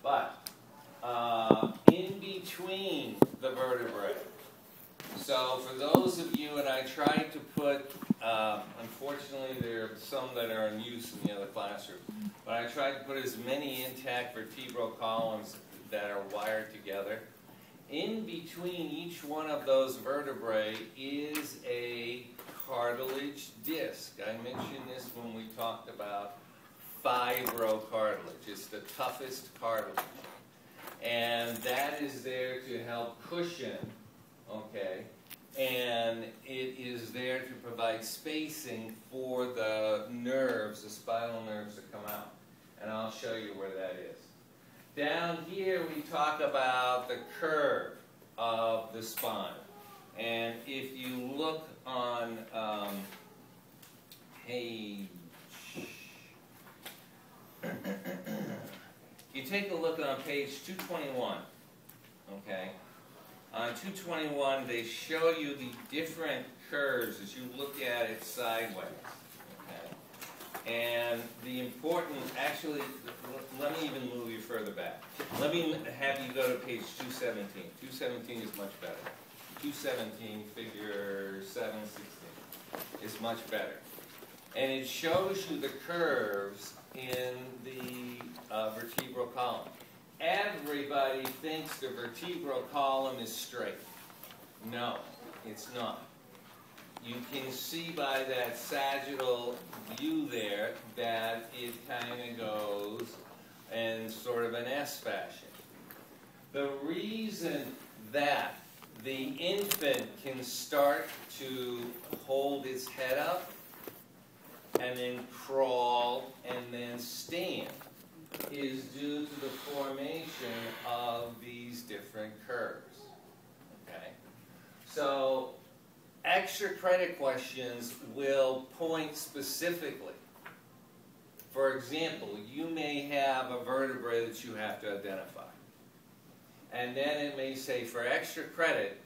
but in between the vertebrae. So for those of you, and I tried to put, unfortunately there are some that are in use in the other classroom, but I tried to put as many intact vertebral columns that are wired together. In between each one of those vertebrae is a cartilage disc. I mentioned this when we talked about fibrocartilage. It's the toughest cartilage. And that is there to help cushion, okay, and it is there to provide spacing for the nerves, the spinal nerves that come out. And I'll show you where that is. Down here we talk about the curve of the spine. And if you look on page, you take a look on page 221, okay? On 221, they show you the different curves as you look at it sideways, okay? And the important, actually, let me even move you further back. Let me have you go to page 217. 217 is much better. 217, figure 716, is much better. And it shows you the curves in the vertebral column. Everybody thinks the vertebral column is straight. No, it's not. You can see by that sagittal view there that it kind of goes in sort of an S fashion. The reason that the infant can start to hold its head up and then crawl and then stand is due to the formation of these different curves. Okay? So extra credit questions will point specifically. For example, you may have a vertebrae that you have to identify. And then it may say, for extra credit,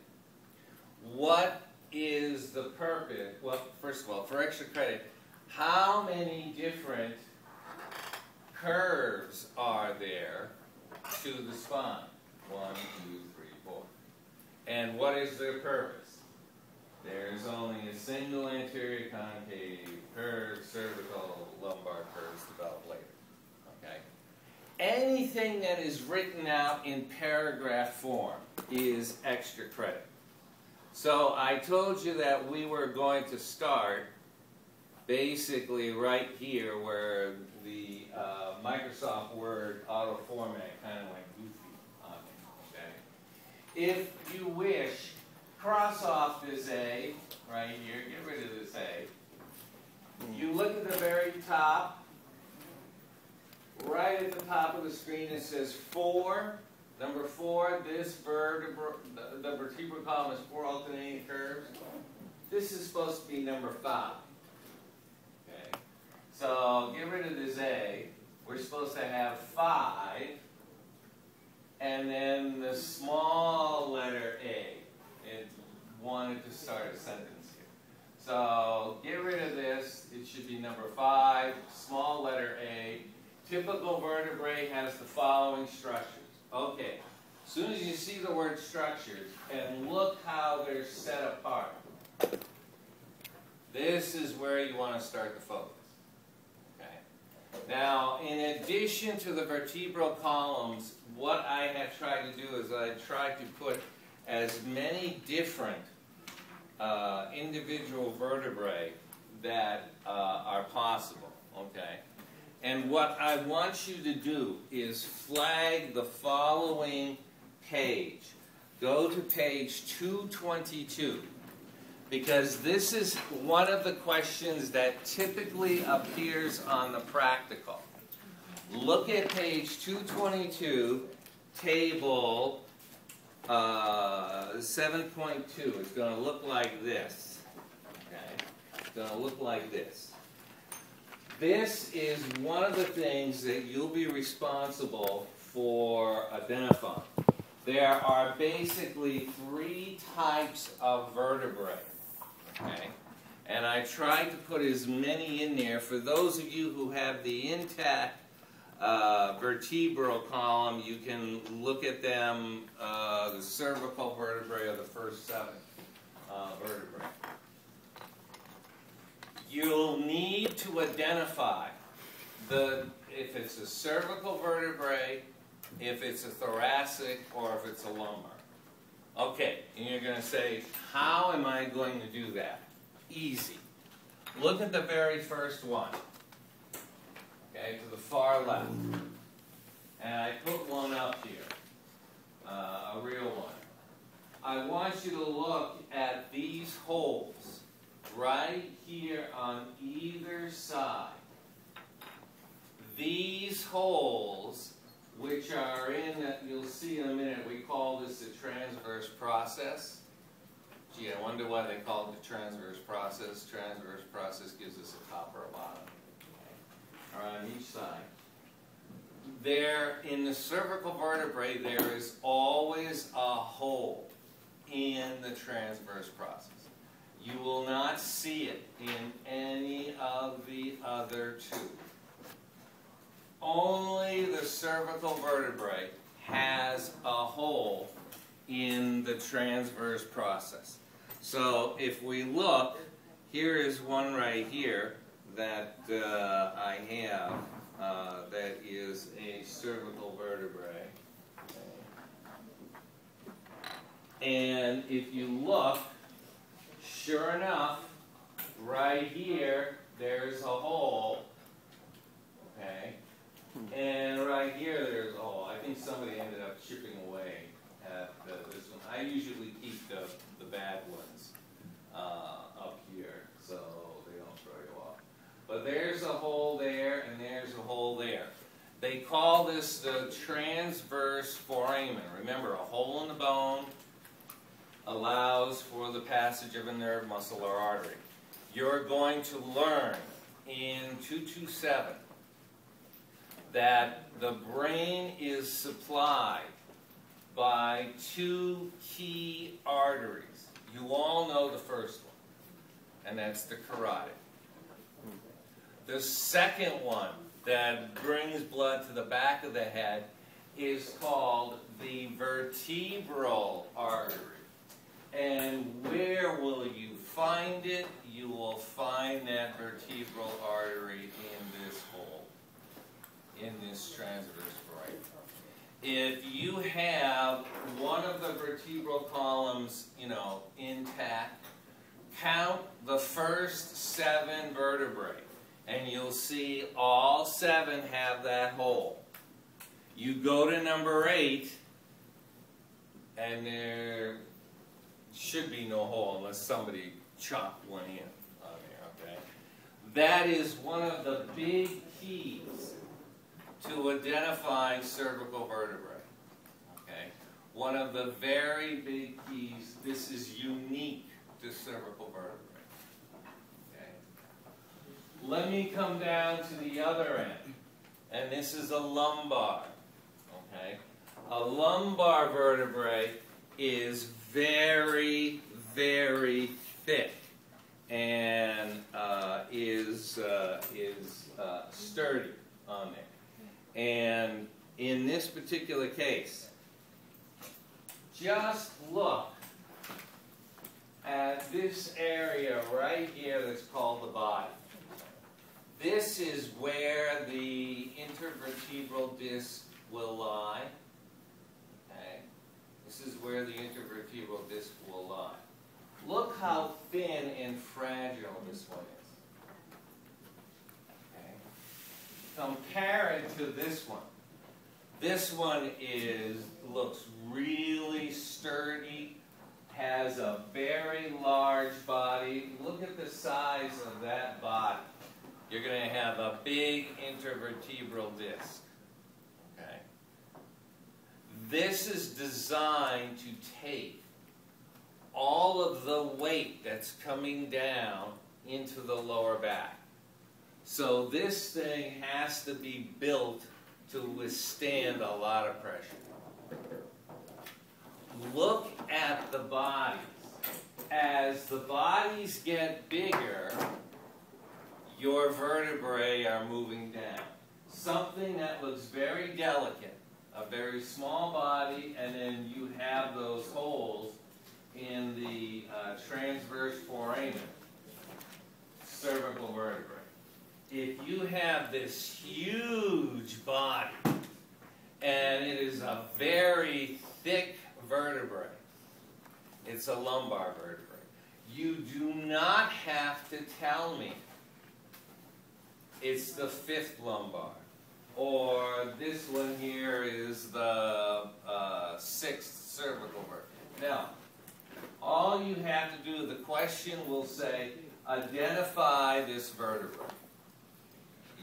what is the purpose? Well, first of all, for extra credit, how many different curves are there to the spine? 1, 2, 3, 4. And what is their purpose? There's only a single anterior concave curve, cervical, lumbar curves develop later. Okay? Anything that is written out in paragraph form is extra credit. So I told you that we were going to start basically right here where the Microsoft Word auto format kind of went goofy on me. Okay? If you wish, cross off this A right here, get rid of this A. You look at the very top. Right at the top of the screen it says 4. Number 4, this vertebra, the vertebral column has 4 alternating curves. This is supposed to be number 5. Okay. So get rid of this A. We're supposed to have 5. And then the small letter A. It wanted to start a sentence here. So get rid of this. It should be number 5, small letter A. Typical vertebrae has the following structures. Okay, as soon as you see the word structures, and look how they're set apart, this is where you want to start to focus. Okay. Now, in addition to the vertebral columns, what I have tried to do is I tried to put as many different individual vertebrae that are possible. Okay. And what I want you to do is flag the following page. Go to page 222, because this is one of the questions that typically appears on the practical. Look at page 222, table 7.2. It's going to look like this. Okay? It's going to look like this. This is one of the things that you'll be responsible for identifying. There are basically 3 types of vertebrae. Okay? And I tried to put as many in there for those of you who have the intact vertebral column, you can look at them, the cervical vertebrae are the first 7 vertebrae. You'll need to identify if it's a cervical vertebrae, if it's a thoracic, or if it's a lumbar. Okay, and you're going to say, how am I going to do that? Easy. Look at the very first one. Okay, to the far left. And I put one up here, a real one. I want you to look at these holes right here on either side. These holes, which are in, you'll see in a minute, we call this the transverse process. Gee, I wonder why they call it the transverse process. Transverse process gives us a top or a bottom, or on each side. There, in the cervical vertebrae, there is always a hole in the transverse process. You will not see it in any of the other 2. Only the cervical vertebrae has a hole in the transverse process. So if we look, here is one right here that I have that is a cervical vertebrae. And if you look, sure enough, right here, there's a hole. Okay? And right here, there's a hole. I think somebody ended up chipping away at this one. I usually keep the bad ones up here so they don't throw you off. But there's a hole there, and there's a hole there. They call this the transverse foramen. Remember, a hole in the bone allows for the passage of a nerve, muscle, or artery. You're going to learn in 227 that the brain is supplied by 2 key arteries. You all know the first one, and that's the carotid. The second one that brings blood to the back of the head is called the vertebral artery. And where will you find it? You will find that vertebral artery in this hole, in this transverse foramen. If you have one of the vertebral columns, intact, count the first 7 vertebrae, and you'll see all 7 have that hole. You go to number 8, and there should be no hole unless somebody chopped one in on there, okay? That is one of the big keys to identifying cervical vertebrae, okay? One of the very big keys. This is unique to cervical vertebrae, okay? Let me come down to the other end, and this is a lumbar, okay? A lumbar vertebrae is very, very thick and is sturdy on there. And in this particular case, just look at this area right here that's called the body. This is where the intervertebral disc will lie. Okay? This is where the intervertebral disc will lie. Look how thin and fragile this one is. Okay? Compare it to this one. This one looks really sturdy, has a very large body. Look at the size of that body. You're going to have a big intervertebral disc. Okay? This is designed to take all of the weight that's coming down into the lower back. So this thing has to be built to withstand a lot of pressure. Look at the bodies. As the bodies get bigger, your vertebrae are moving down. something that looks very delicate, a very small body, and then you have those holes in the transverse foramen, cervical vertebrae. If you have this huge body, and it is a very thick vertebrae, it's a lumbar vertebrae, you do not have to tell me it's the 5th lumbar, or this one here is the 6th cervical vertebrae. Now, all you have to do, the question will say, identify this vertebrae.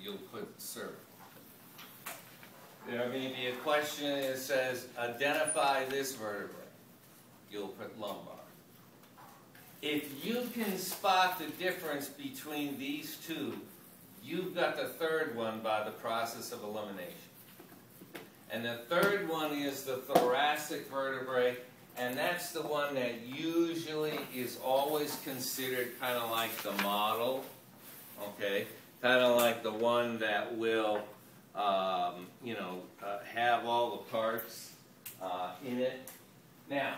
You'll put cervical. There may be a question that says, identify this vertebrae. You'll put lumbar. If you can spot the difference between these two, you've got the 3rd one by the process of elimination. And the 3rd one is the thoracic vertebrae, and that's the one that usually is always considered kind of like the model, okay? Kind of like the one that will, have all the parts in it. Now,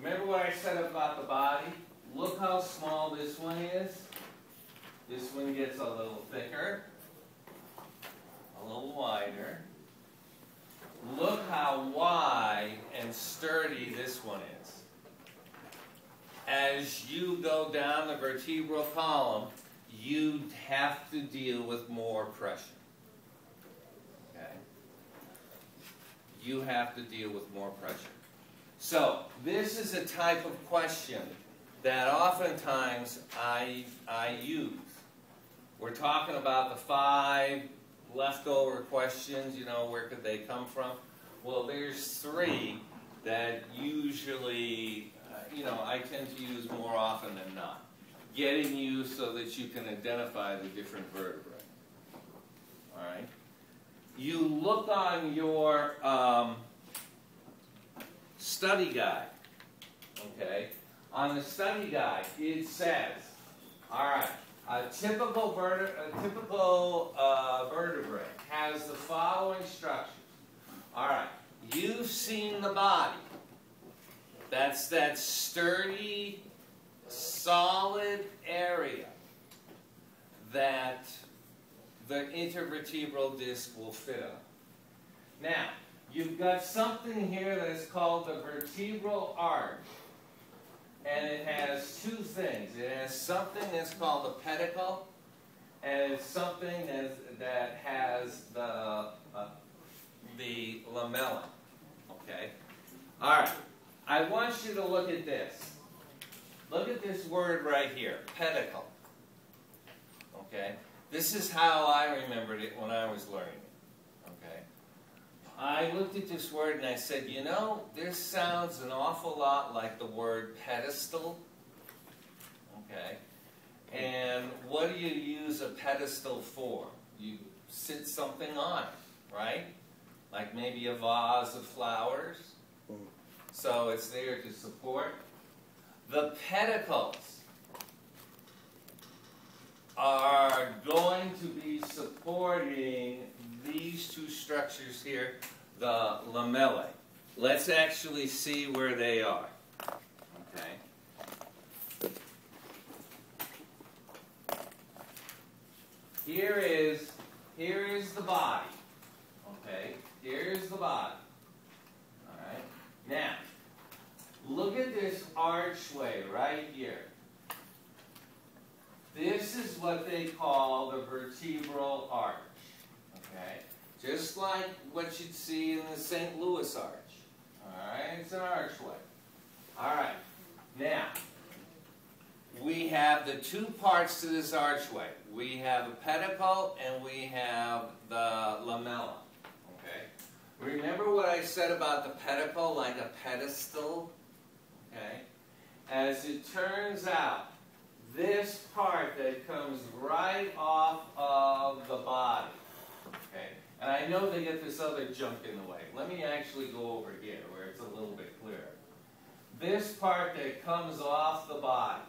remember what I said about the body? Look how small this one is. This one gets a little thicker, a little wider. Look how wide and sturdy this one is. As you go down the vertebral column, you have to deal with more pressure. Okay? You have to deal with more pressure. So, this is a type of question that oftentimes I use. We're talking about the 5 leftover questions, where could they come from? Well, there's 3 that usually, I tend to use more often than not. Getting you so that you can identify the different vertebrae. All right? You look on your study guide, okay? On the study guide, it says, all right, a typical vertebrae has the following structures. All right, you've seen the body. That's that sturdy, solid area that the intervertebral disc will fit on. Now, you've got something here that is called the vertebral arch. And it has 2 things. It has something that's called the pedicle, and it's something that has the lamella. Okay? All right. I want you to look at this. Look at this word right here, pedicle. Okay? This is how I remembered it when I was learning it. Okay? I looked at this word and I said, this sounds an awful lot like the word pedestal. Okay? And what do you use a pedestal for? You sit something on it, right? Like maybe a vase of flowers. So it's there to support. The pedicles are going to be supporting these 2 structures here, the lamellae. Let's actually see where they are. Okay. Here is the body. Okay. Here's the body. All right. Now, look at this archway right here. This is what they call the vertebral arch. Okay? Just like what you'd see in the St. Louis arch. Alright? It's an archway. Alright. Now, we have the 2 parts to this archway. We have a pedicle and we have the lamella. Okay? Remember what I said about the pedicle, like a pedestal? Okay? As it turns out, this part that comes right off of the body, okay? And I know they get this other junk in the way. Let me actually go over here where it's a little bit clearer. This part that comes off the body,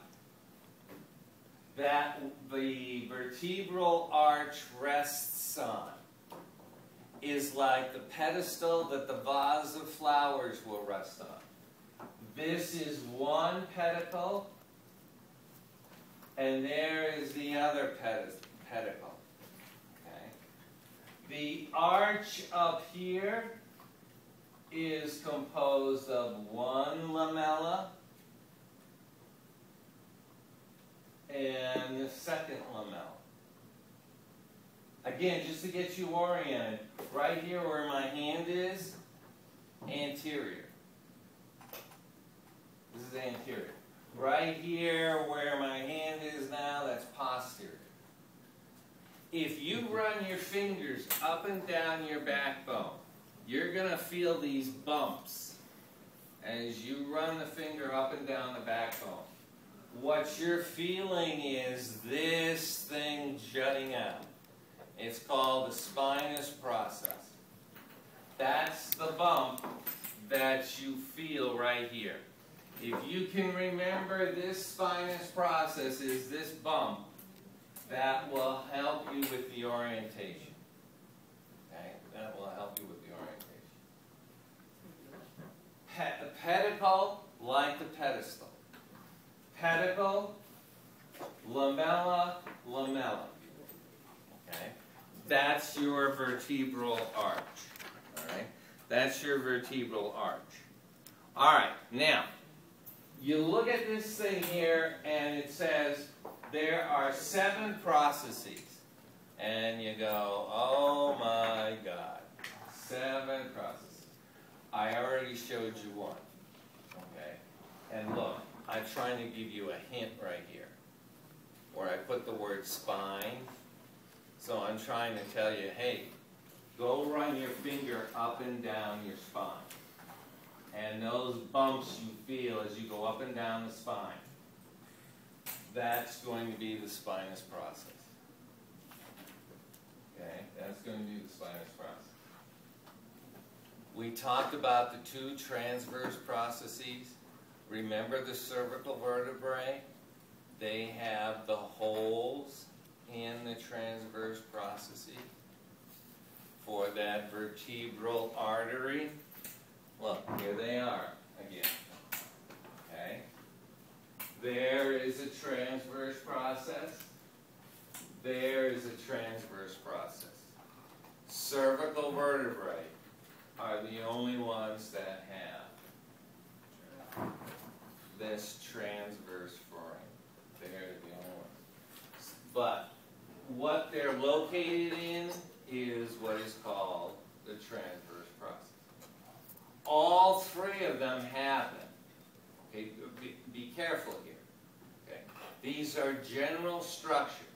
that the vertebral arch rests on, is like the pedestal that the vase of flowers will rest on. This is one pedicle, and there is the other pedicle. Okay? The arch up here is composed of one lamella and the second lamella. Again, just to get you oriented, right here where my hand is, anterior. This is anterior. Right here where my hand is now, that's posterior. If you run your fingers up and down your backbone, you're going to feel these bumps as you run the finger up and down the backbone. What you're feeling is this thing jutting out. It's called the spinous process. That's the bump that you feel right here. If you can remember this spinous process is this bump, that will help you with the orientation. Okay? That will help you with the orientation. Pedicle, like the pedestal. Pedicle, lamella, lamella. Okay? That's your vertebral arch. All right? That's your vertebral arch. All right, now, you look at this thing here, and it says there are 7 processes. And you go, oh my God, 7 processes. I already showed you one. Okay? And look, I'm trying to give you a hint right here, where I put the word spine. So I'm trying to tell you, hey, go run your finger up and down your spine. And those bumps you feel as you go up and down the spine, that's going to be the spinous process. Okay, that's going to be the spinous process. We talked about the 2 transverse processes. Remember the cervical vertebrae? They have the holes in the transverse processes for that vertebral artery. Look, here they are again. Okay? There is a transverse process. There is a transverse process. Cervical vertebrae are the only ones that have this transverse foramen. They're the only ones. But what they're located in is what is called the transverse process. All 3 of them happen. Okay, be careful here. Okay, these are general structures.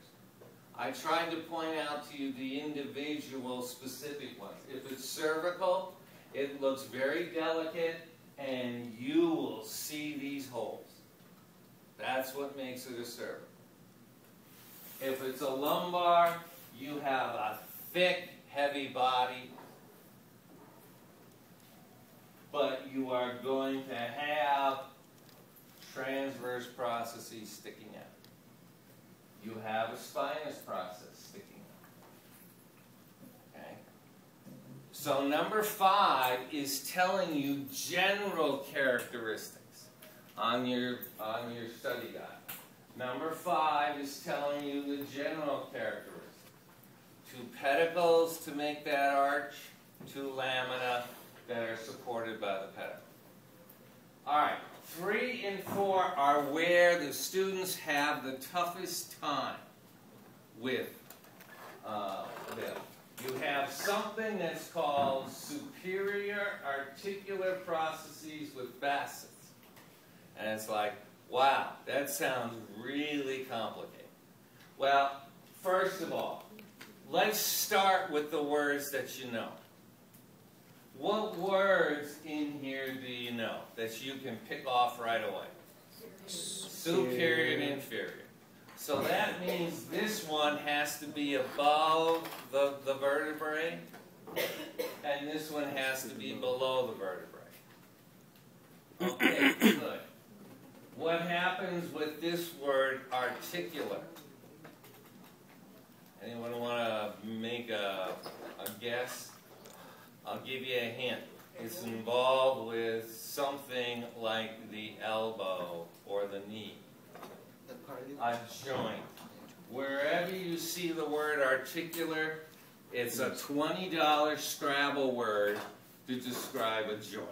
I tried to point out to you the individual specific ones. If it's cervical, it looks very delicate, and you will see these holes. That's what makes it a cervical. If it's a lumbar, you have a thick, heavy body, but you are going to have transverse processes sticking out. You have a spinous process sticking out. Okay? So number 5 is telling you general characteristics on your study guide. Number 5 is telling you the general characteristics. 2 pedicles to make that arch, 2 lamina that are supported by the pedicle. All right, 3 and 4 are where the students have the toughest time with them. You have something that's called superior articular processes with facets. And it's like, wow, that sounds really complicated. Well, first of all, let's start with the words that you know. What words in here do you know that you can pick off right away? Superior and inferior. So that means this one has to be above the vertebrae, and this one has to be below the vertebrae. Okay, good. What happens with this word, articular? Anyone want to make a guess? I'll give you a hint. It's involved with something like the elbow or the knee. A joint. Wherever you see the word articular, it's a $20 Scrabble word to describe a joint.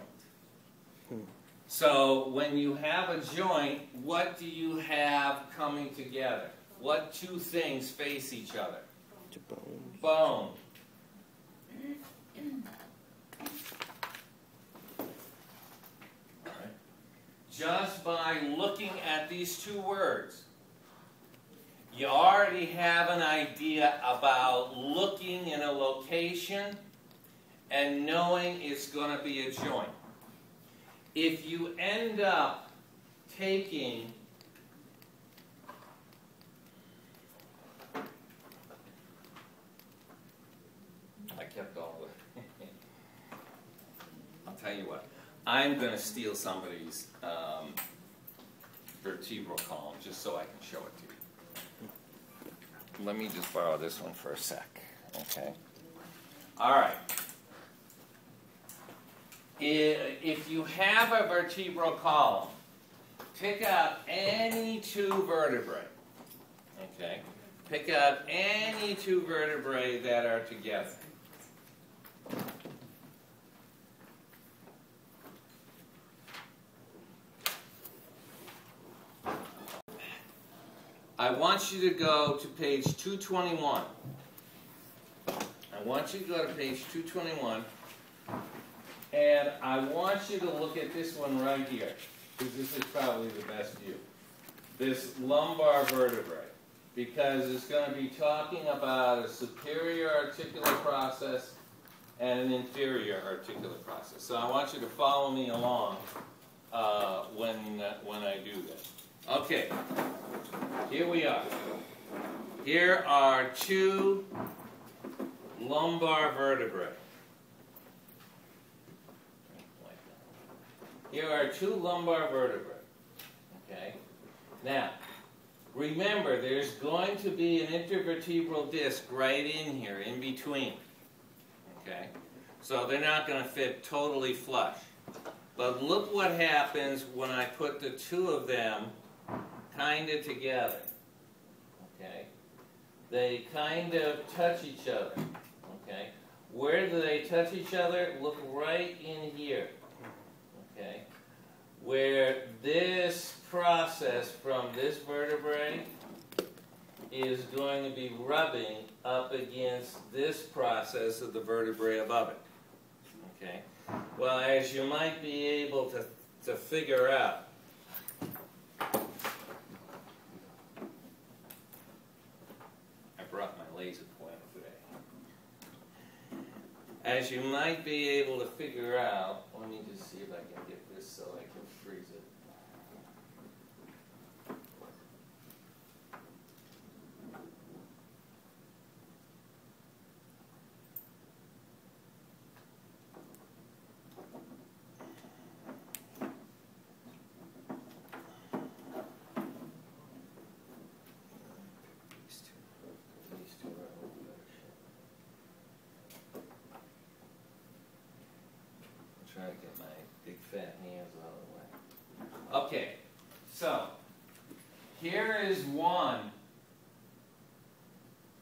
So when you have a joint, what do you have coming together? What two things face each other? Bone. Just by looking at these two words, you already have an idea about looking in a location and knowing it's going to be a joint. If you end up taking I'll tell you what, I'm going to steal somebody's vertebral column just so I can show it to you. Let me just borrow this one for a sec, okay? All right. If you have a vertebral column, pick out any two vertebrae, okay? Pick out any two vertebrae that are together. I want you to go to page 221. I want you to go to page 221, and I want you to look at this one right here, because this is probably the best view. This lumbar vertebrae, because it's going to be talking about a superior articular process and an inferior articular process. So I want you to follow me along when I do this. Okay, here we are. Here are two lumbar vertebrae. Here are two lumbar vertebrae. Okay? Now, remember, there's going to be an intervertebral disc right in here, in between. Okay? So they're not going to fit totally flush. But look what happens when I put the two of them kind of together. Okay? They kind of touch each other. Okay? Where do they touch each other? Look right in here. Okay? Where this process from this vertebrae is going to be rubbing up against this process of the vertebrae above it. Okay? Well, as you might be able to figure out, I brought my laser pointer today. As you might be able to figure out, let me just see if I can get this so I can freeze it. Try to get my big fat hands out of the way. Okay, so here is one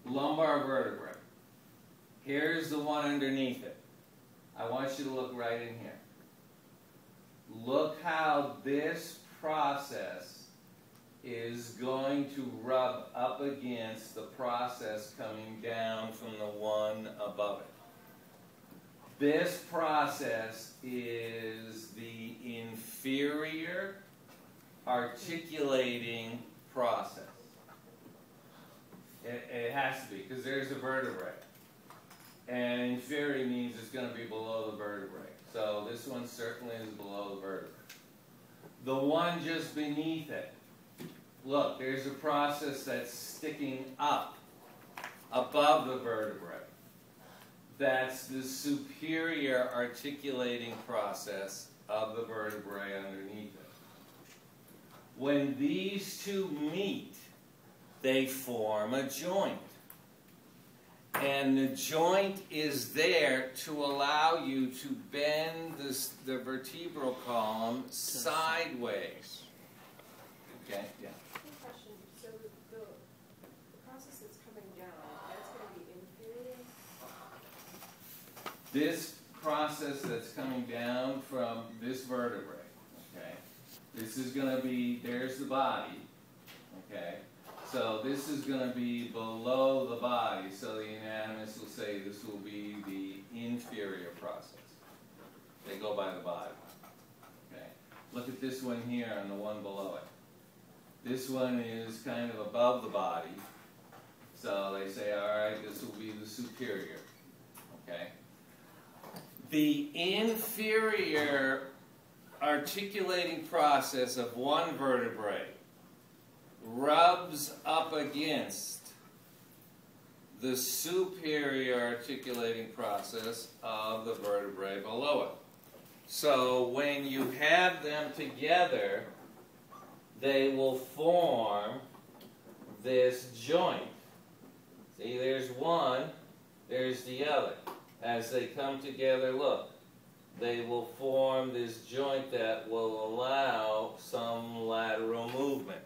lumbar vertebrae. Here's the one underneath it. I want you to look right in here. Look how this process is going to rub up against the process coming down from the one above it. This process is the inferior articulating process. It has to be, because there's a vertebrae. And inferior means it's going to be below the vertebrae. So this one certainly is below the vertebrae. The one just beneath it, look, there's a process that's sticking up above the vertebrae. That's the superior articulating process of the vertebrae underneath it. When these two meet, they form a joint. And the joint is there to allow you to bend the vertebral column sideways. Okay? Yeah. Good question. So the process that's coming down, that's going to be inferior? This process that's coming down from this vertebrae, okay? This is going to be, there's the body, okay? So this is going to be below the body, so the anatomist will say this will be the inferior process. They go by the body, okay? Look at this one here and the one below it. This one is kind of above the body, so they say, all right, this will be the superior, okay? The inferior articulating process of one vertebrae rubs up against the superior articulating process of the vertebrae below it. So when you have them together, they will form this joint. See, there's one, there's the other. As they come together, look, they will form this joint that will allow some lateral movement.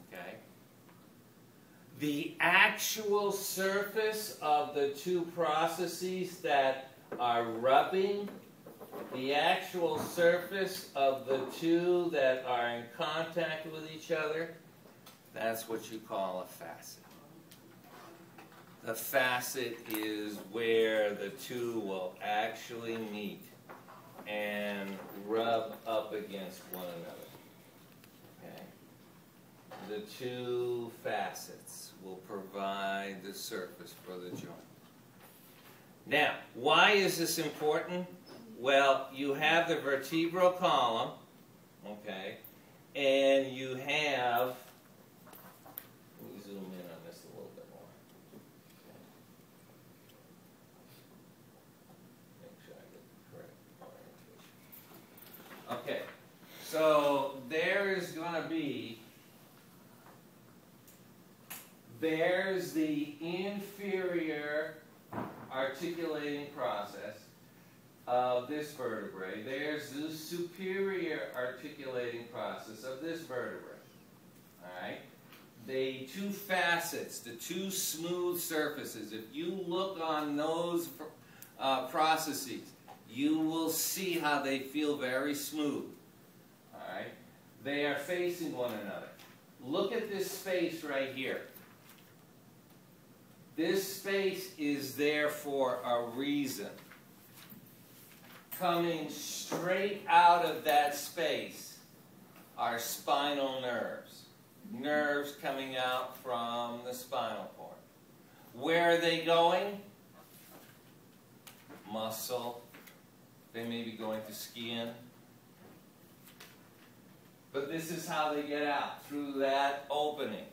Okay? The actual surface of the two processes that are rubbing, the actual surface of the two that are in contact with each other, that's what you call a facet. The facet is where the two will actually meet and rub up against one another. Okay? The two facets will provide the surface for the joint. Now, why is this important? Well, you have the vertebral column, okay, and you have, let me zoom in on this a little bit more. Okay. Make sure I get the correct orientation. Okay, so there is going to be, there's the inferior articulating process of this vertebrae. There's the superior articulating process of this vertebrae. All right? The two facets, the two smooth surfaces, if you look on those processes, you will see how they feel very smooth. All right? They are facing one another. Look at this space right here. This space is there for a reason. Coming straight out of that space are spinal nerves. Nerves coming out from the spinal cord. Where are they going? Muscle. They may be going to skin. But this is how they get out, through that opening.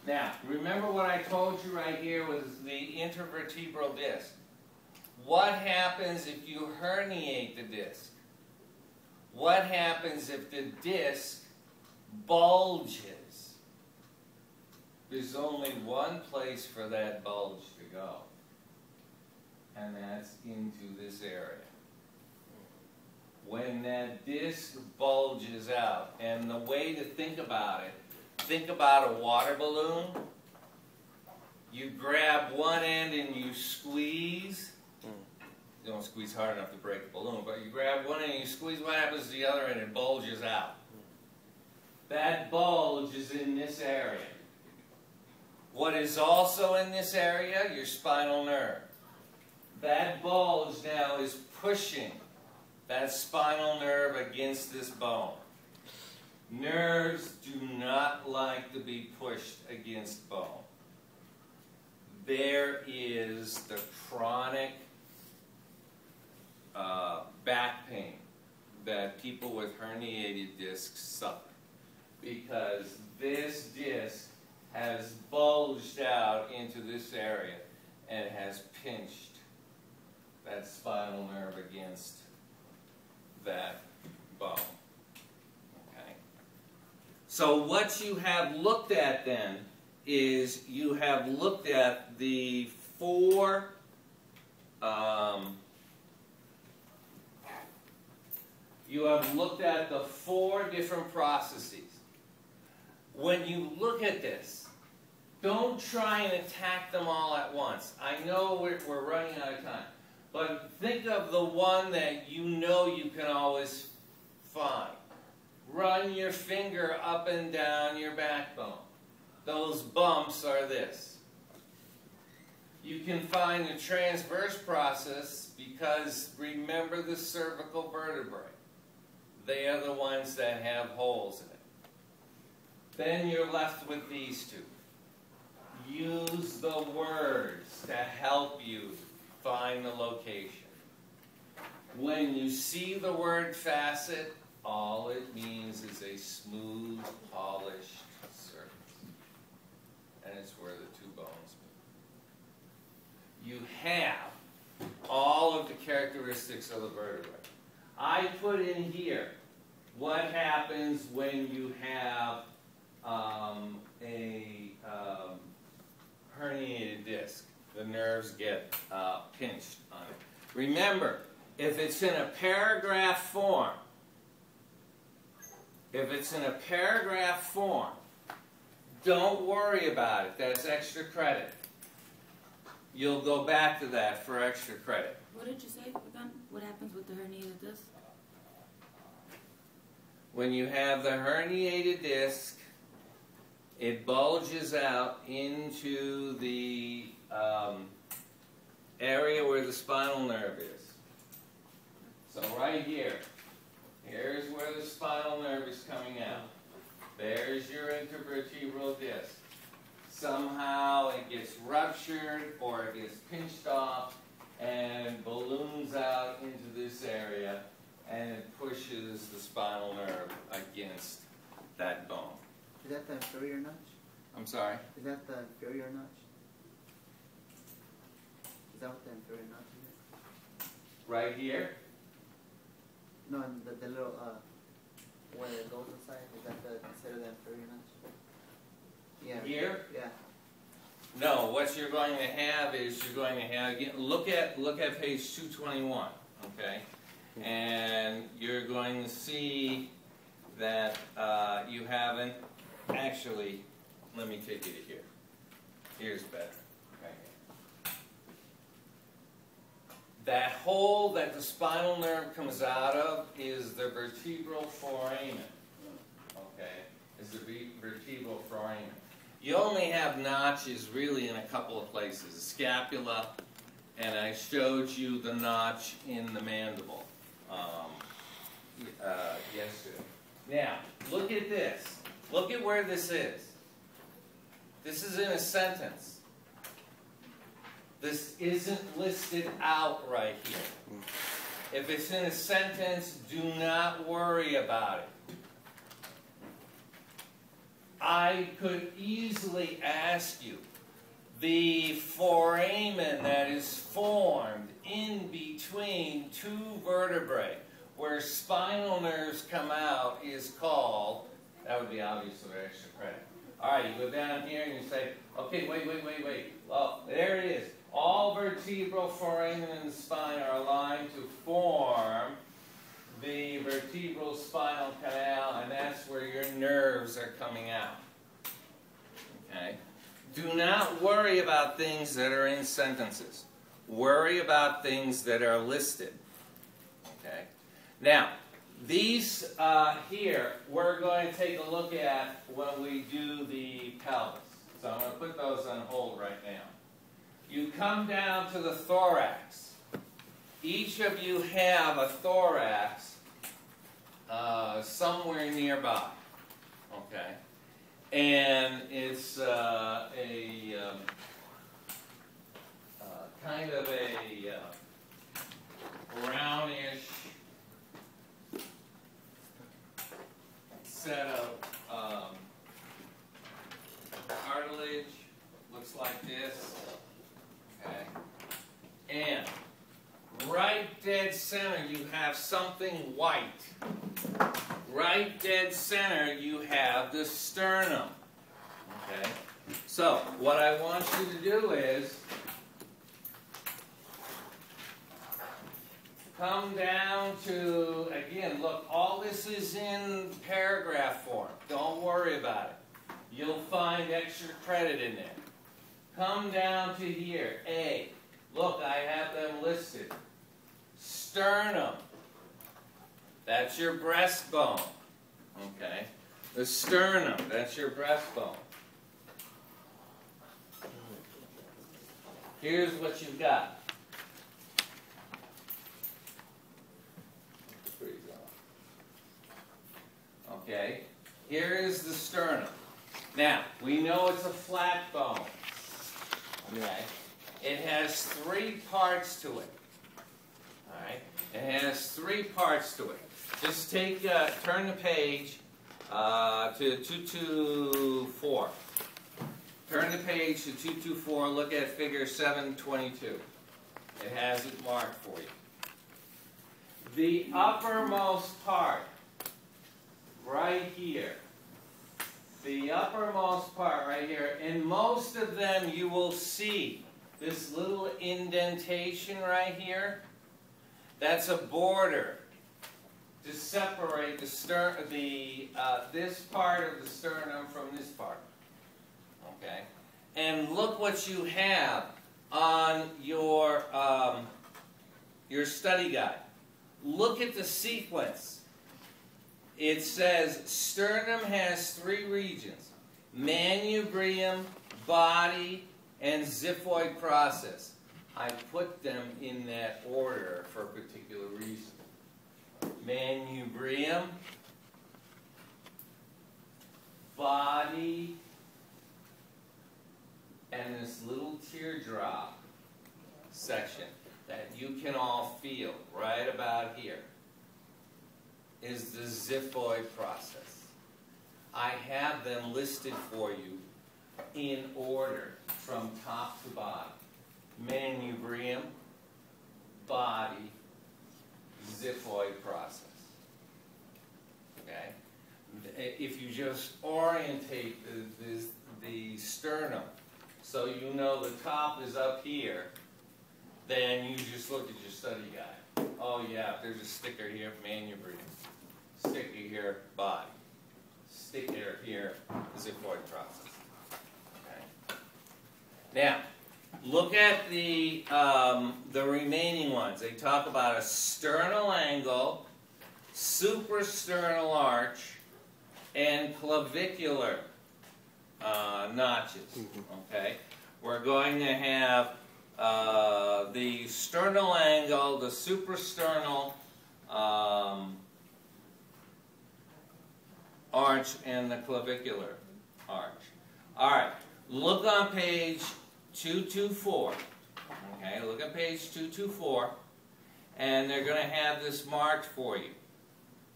Now, remember what I told you right here was the intervertebral disc. What happens if you herniate the disc? What happens if the disc bulges? There's only one place for that bulge to go, and that's into this area. When that disc bulges out, and the way to think about it, think about a water balloon. You grab one end and you squeeze. You don't squeeze hard enough to break the balloon, but you grab one end and you squeeze. What happens to the other end? It bulges out. That bulge is in this area. What is also in this area? Your spinal nerve. That bulge now is pushing that spinal nerve against this bone. Nerves do not like to be pushed against bone. There is the chronic back pain that people with herniated discs suffer, because this disc has bulged out into this area and has pinched that spinal nerve against that bone. Okay? So what you have looked at then is you have looked at the four different processes. When you look at this, don't try and attack them all at once. I know we're running out of time, but think of the one that you know you can always find. Run your finger up and down your backbone. Those bumps are this. You can find the transverse process because remember the cervical vertebrae. They are the ones that have holes in it. Then you're left with these two. Use the words to help you find the location. When you see the word facet, all it means is a smooth, polished surface. And it's where the two bones meet. You have all of the characteristics of the vertebrae. I put in here what happens when you have a herniated disc. The nerves get pinched on it. Remember, if it's in a paragraph form, don't worry about it. That's extra credit. You'll go back to that for extra credit. What did you say again? What happens with the herniated disc? When you have the herniated disc, it bulges out into the area where the spinal nerve is. So right here, here's where the spinal nerve is coming out. There's your intervertebral disc. Somehow it gets ruptured or it gets pinched off and balloons out into this area and it pushes the spinal nerve against that bone. Is that the inferior notch? I'm sorry? Is that the inferior notch? Is that what the inferior notch is? Right here? No, and the little, where it goes inside, is that considered the inferior notch? Yeah. Here? Yeah. No, what you're going to have is you're going to have, again, look at page 221, okay? And you're going to see that you haven't, actually, let me take you to here. Here's better. Okay. That hole that the spinal nerve comes out of is the vertebral foramen. Okay? Is the vertebral foramen. You only have notches really in a couple of places. The scapula, and I showed you the notch in the mandible yesterday. Now, look at this. Look at where this is. This is in a sentence. This isn't listed out right here. If it's in a sentence, do not worry about it. I could easily ask you, the foramen that is formed in between two vertebrae where spinal nerves come out is called, that would be obviously extra credit. All right, you go down here and you say, okay, wait. Well, there it is. All vertebral foramen in the spine are aligned to form the vertebral spinal canal, and that's where your nerves are coming out. Okay? Do not worry about things that are in sentences. Worry about things that are listed. Okay? Now, these here, we're going to take a look at when we do the pelvis. So I'm going to put those on hold right now. You come down to the thorax. Each of you have a thorax somewhere nearby. Okay? And it's kind of a brownish set of cartilage. Looks like this. Okay. And right dead center you have something white. Right dead center you have the sternum. Okay. So, what I want you to do is come down to, again, look, all this is in paragraph form. Don't worry about it. You'll find extra credit in there. Come down to here. A. Look, I have them listed. Sternum. That's your breastbone. Okay? The sternum, that's your breastbone. Here's what you've got. Okay? Here is the sternum. Now, we know it's a flat bone. Okay? It has 3 parts to it. Alright? It has 3 parts to it. Just take, turn the page to 224. Turn the page to 224, look at figure 722. It has it marked for you. The uppermost part, right here. The uppermost part right here, in most of them you will see this little indentation right here. That's a border to separate the this part of the sternum from this part. Okay? And look what you have on your study guide. Look at the sequence. It says sternum has 3 regions: manubrium, body, and xiphoid process. I put them in that order for a particular reason. Manubrium, body, and this little teardrop section that you can all feel right about here is the xiphoid process. I have them listed for you in order from top to bottom. Manubrium, body, xiphoid process. Okay? If you orientate the sternum so you know the top is up here, then you just look at your study guide. Oh yeah, there's a sticker here, manubrium. Sticker here, body. Sticker here, xiphoid process. Okay. Now, look at the remaining ones. They talk about a sternal angle, suprasternal arch, and clavicular notches. Okay, we're going to have the sternal angle, the suprasternal arch, and the clavicular arch. All right, look on page 224. Okay, look at page 224, and they're going to have this marked for you.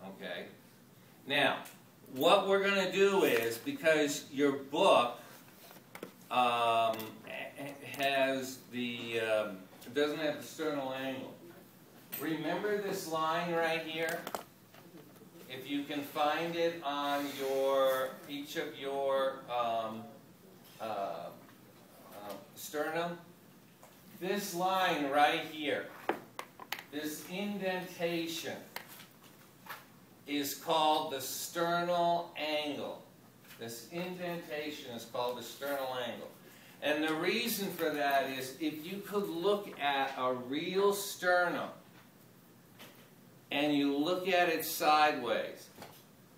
Okay, now what we're going to do is, because your book has the doesn't have the sternal angle. Remember this line right here? If you can find it on each of your sternum, this line right here, this indentation, is called the sternal angle. This indentation is called the sternal angle. And the reason for that is, if you could look at a real sternum and you look at it sideways,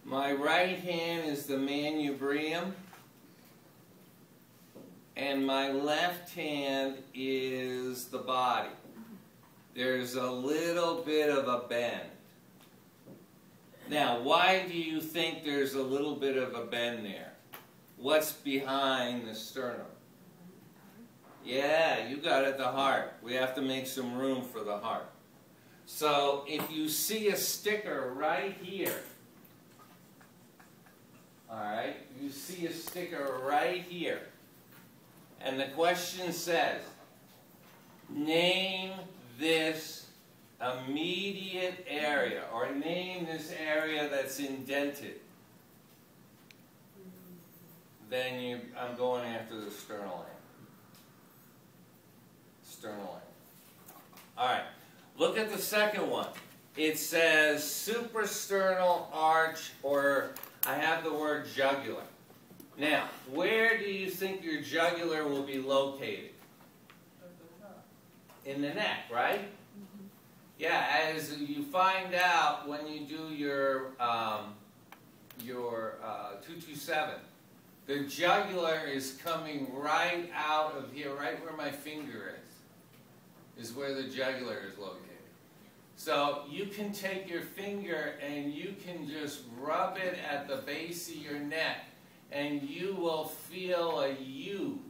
my right hand is the manubrium and my left hand is the body. There's a little bit of a bend. Now, why do you think there's a little bit of a bend there? What's behind the sternum? Yeah, you got it, the heart. We have to make some room for the heart. So, if you see a sticker right here, alright, you see a sticker right here, and the question says, name this immediate area, or name this area that's indented. then I'm going after the sternal end. Sternal end. All right. Look at the second one. It says suprasternal arch, or I have the word jugular. Now, where do you think your jugular will be located? In the neck, right? Mm-hmm. Yeah, as you find out when you do your 227, the jugular is coming right out of here, right where my finger is where the jugular is located. So you can take your finger and you can just rub it at the base of your neck, and you will feel a U-shaped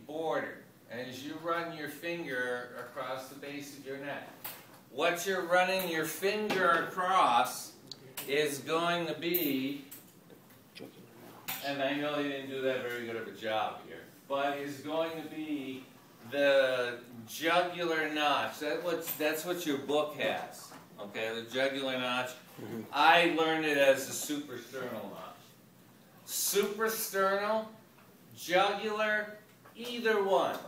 border as you run your finger across the base of your neck. What you're running your finger across is going to be, and I know you didn't do that very good of a job here, but is going to be the jugular notch. That's what your book has. Okay, the jugular notch. I learned it as the suprasternal notch. Suprasternal, jugular, either one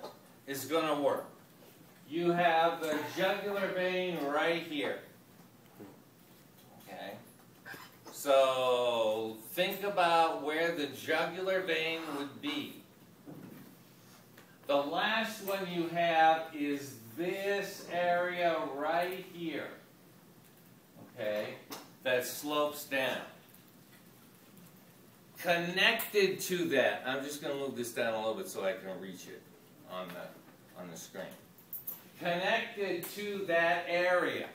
is going to work. You have the jugular vein right here. Okay? So think about where the jugular vein would be. The last one you have is this area right here. Okay? That slopes down. Connected to that, I'm just going to move this down a little bit so I can reach it on the screen. Connected to that area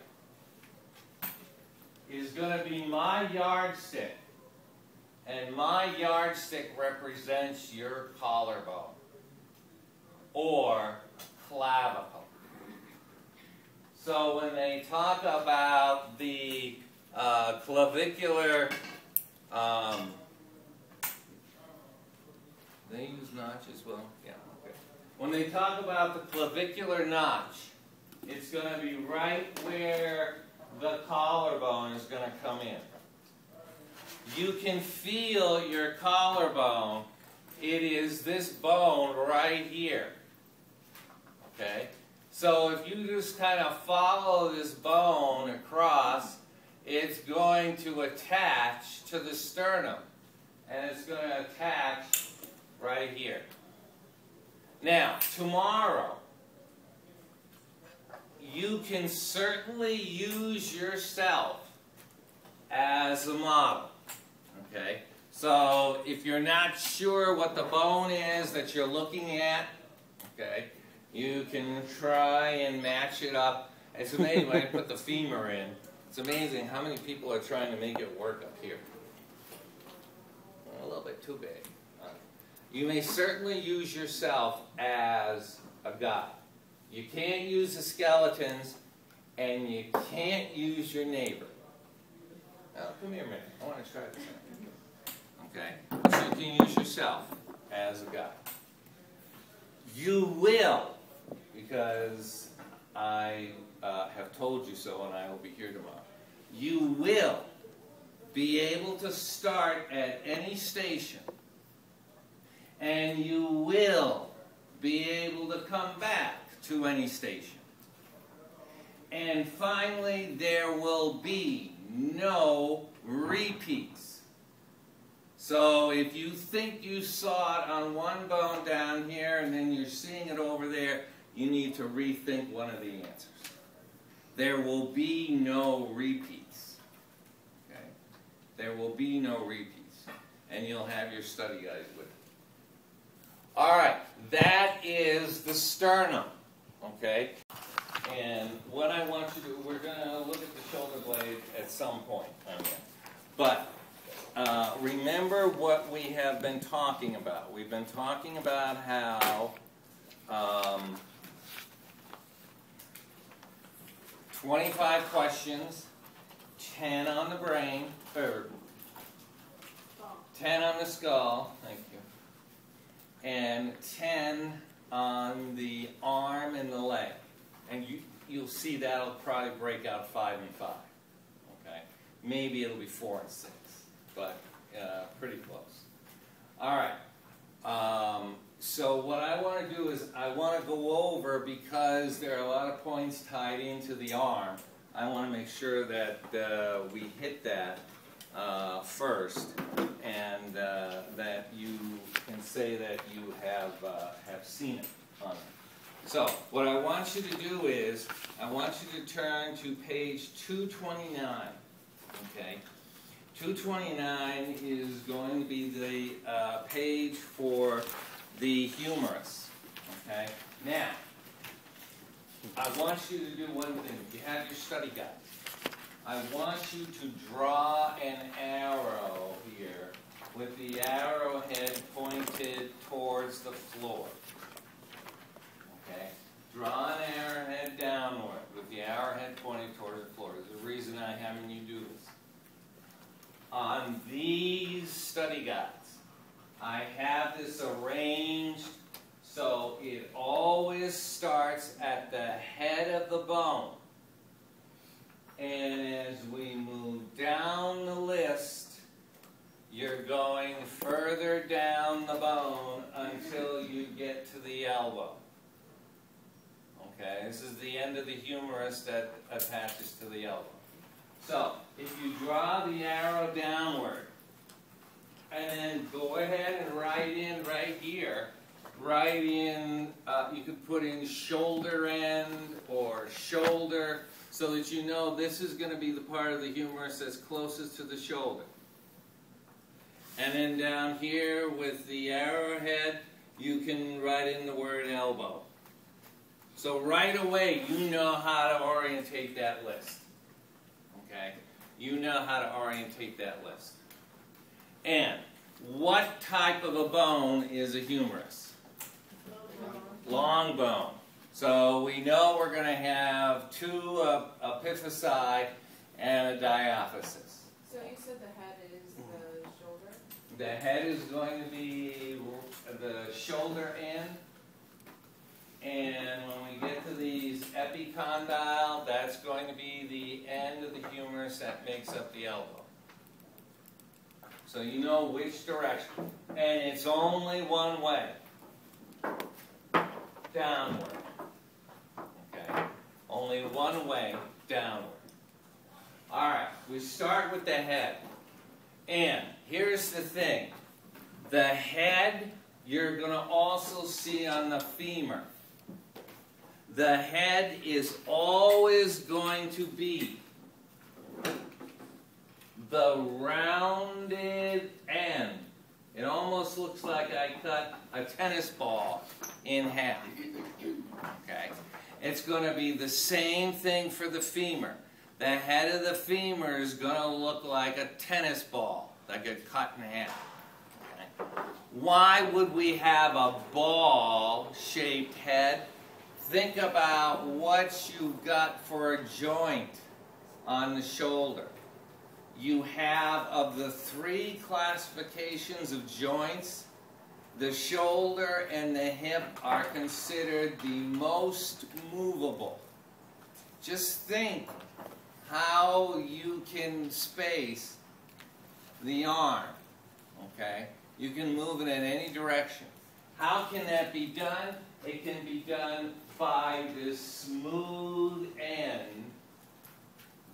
is going to be my yardstick. And my yardstick represents your collarbone or clavicle. So when they talk about the clavicular, they use notch as well? Yeah, okay. When they talk about the clavicular notch, it's going to be right where the collarbone is going to come in. You can feel your collarbone. It is this bone right here. Okay? So if you just kind of follow this bone across, it's going to attach to the sternum. And it's going to attach right here. Now, tomorrow, you can certainly use yourself as a model. Okay? So if you're not sure what the bone is that you're looking at, okay, you can try and match it up. It's amazing when I put the femur in. It's amazing how many people are trying to make it work up here. A little bit too big. You may certainly use yourself as a guide. You can't use the skeletons, and you can't use your neighbor. Now, come here a minute. I want to try this out. Okay? So you can use yourself as a guide. You will, because I have told you so, and I will be here tomorrow. You will be able to start at any station, and you will be able to come back to any station. And finally, there will be no repeats. So if you think you saw it on one bone down here and then you're seeing it over there, you need to rethink one of the answers. There will be no repeats. Okay? There will be no repeats. And you'll have your study guide with you. All right, that is the sternum, okay? And what I want you to do, we're going to look at the shoulder blade at some point on that. But remember what we have been talking about. We've been talking about how 25 questions, 10 on the brain, or 10 on the skull, thank you, and 10 on the arm and the leg. And you'll see that'll probably break out 5 and 5. Okay? Maybe it'll be 4 and 6, but pretty close. All right. So what I want to do is I want to go over, because there are a lot of points tied into the arm, I want to make sure that we hit that first, and that you can say that you have seen it on it. So what I want you to do is I want you to turn to page 229. Okay. 229 is going to be the page for the humerus. Okay. Now, I want you to do one thing. You have your study guide. I want you to draw an arrow here with the arrowhead pointed towards the floor. Okay? Draw an arrowhead downward with the arrowhead pointed towards the floor. There's a reason I'm having you do this. On these study guides, I have this arranged so it always starts at the head of the bone. And as we move down the list, you're going further down the bone until you get to the elbow. Okay, this is the end of the humerus that attaches to the elbow. So, if you draw the arrow downward, and then go ahead and write in right here, you could put in shoulder end or shoulder, so that you know this is going to be the part of the humerus that's closest to the shoulder. And then down here with the arrowhead, you can write in the word elbow. So right away, you know how to orientate that list. Okay? You know how to orientate that list. And what type of a bone is a humerus? Long bone. So we know we're going to have two epiphysi and a diaphysis. So you said the head is the shoulder? The head is going to be the shoulder end. And when we get to these epicondyle, that's going to be the end of the humerus that makes up the elbow. So you know which direction. And it's only one way. Downward. Okay? Only one way, downward. Alright, we start with the head. And here's the thing. The head, you're going to also see on the femur. The head is always going to be the rounded end. It almost looks like I cut a tennis ball in half. Okay? It's going to be the same thing for the femur. The head of the femur is going to look like a tennis ball that got cut in half. Okay? Why would we have a ball-shaped head? Think about what you've got for a joint on the shoulder. You have, of the three classifications of joints, the shoulder and the hip are considered the most movable. Just think how you can space the arm, okay? You can move it in any direction. How can that be done? It can be done by this smooth end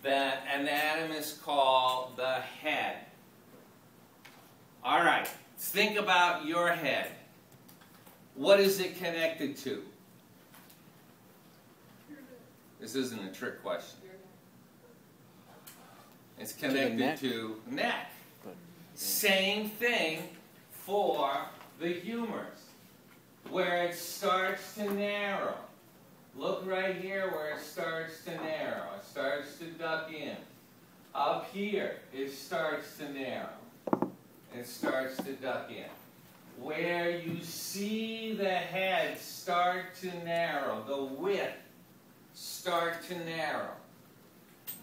that anatomists call the head. All right, think about your head. What is it connected to? This isn't a trick question. It's connected to neck. Same thing for the humerus, where it starts to narrow. Look right here where it starts to narrow. It starts to duck in. Up here, it starts to narrow. It starts to duck in. Where you see the head start to narrow, the width start to narrow,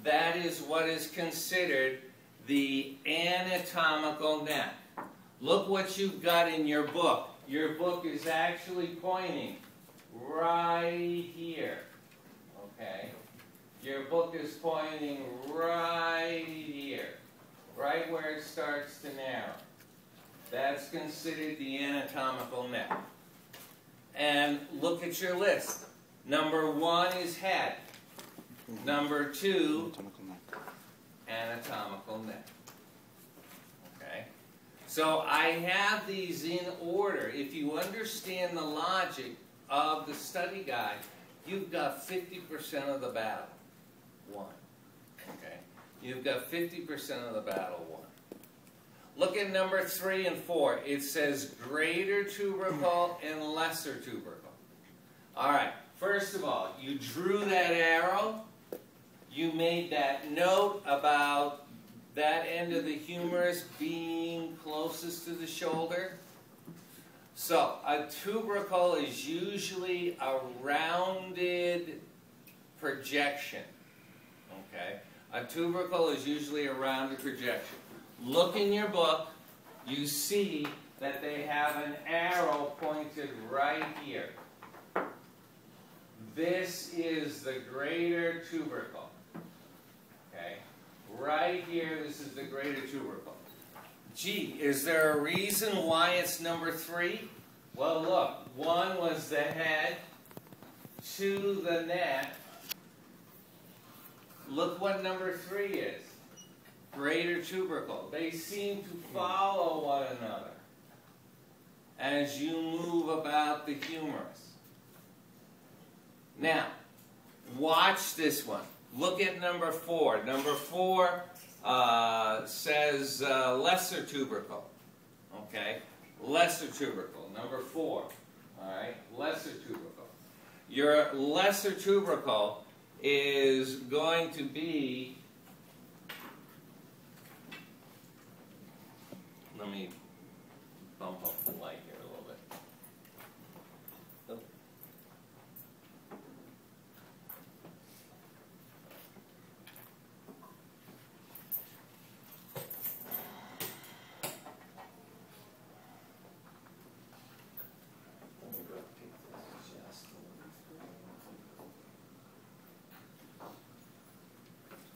that is what is considered the anatomical neck. Look what you've got in your book. Your book is actually pointing right here. Okay? Your book is pointing right here. Right where it starts to narrow. That's considered the anatomical neck. And look at your list. Number 1 is head. Number 2, anatomical neck. Okay? So I have these in order. If you understand the logic of the study guide, you've got 50% of the battle won. Okay? You've got 50% of the battle won. Look at number 3 and 4. It says greater tubercle and lesser tubercle. All right. First of all, you drew that arrow. You made that note about that end of the humerus being closest to the shoulder. So, a tubercle is usually a rounded projection. Okay? A tubercle is usually a rounded projection. Look in your book, you see that they have an arrow pointed right here. This is the greater tubercle. Okay? Right here, this is the greater tubercle. Gee, is there a reason why it's number 3? Well, look. 1 was the head, 2 the neck. Look what number 3 is. Greater tubercle. They seem to follow one another as you move about the humerus. Now, watch this one. Look at number 4. Number 4 says lesser tubercle. Okay? Lesser tubercle. Number 4. All right? Lesser tubercle. Your lesser tubercle is going to be... Let me bump up the light here a little bit.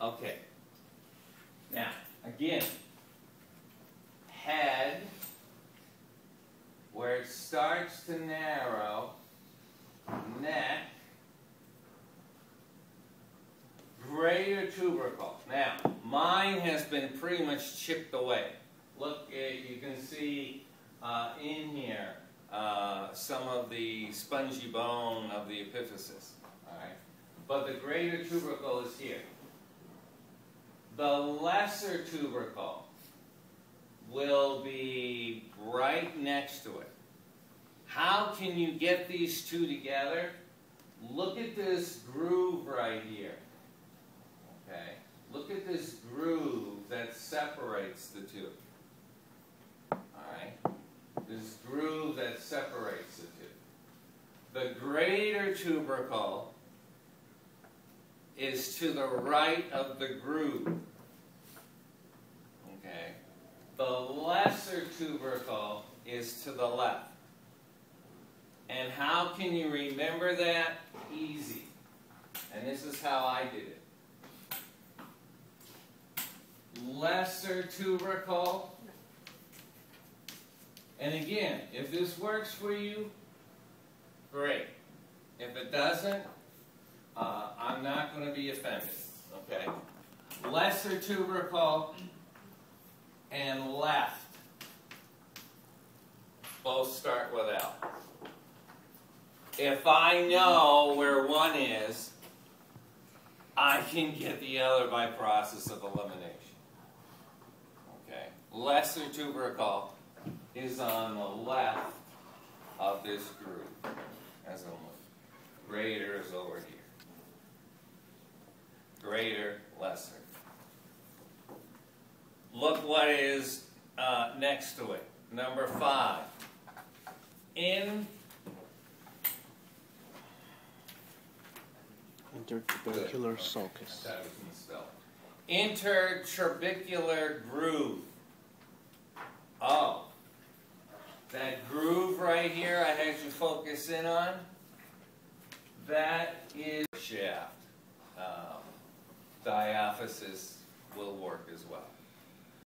Okay. Now, again, head, where it starts to narrow, neck, greater tubercle. Now, mine has been pretty much chipped away. Look, you can see in here some of the spongy bone of the epiphysis. All right? But the greater tubercle is here. The lesser tubercle will be right next to it. How can you get these two together? Look at this groove right here. Okay? Look at this groove that separates the two. Alright? This groove that separates the two. The greater tubercle is to the right of the groove. Okay? The lesser tubercle is to the left. And how can you remember that? Easy. And this is how I did it. Lesser tubercle. And again, if this works for you, great. If it doesn't, I'm not going to be offended. Okay? Lesser tubercle and left both start with L. If I know where one is, I can get the other by process of elimination. Okay? Lesser tubercle is on the left of this groove as a move. Greater is over here. Greater, lesser. Look what is next to it. Number 5. Intertrabecular sulcus. That was misspelled. Intertrabecular groove. Oh. That groove right here I had you focus in on, that is shaft. Diaphysis will work as well.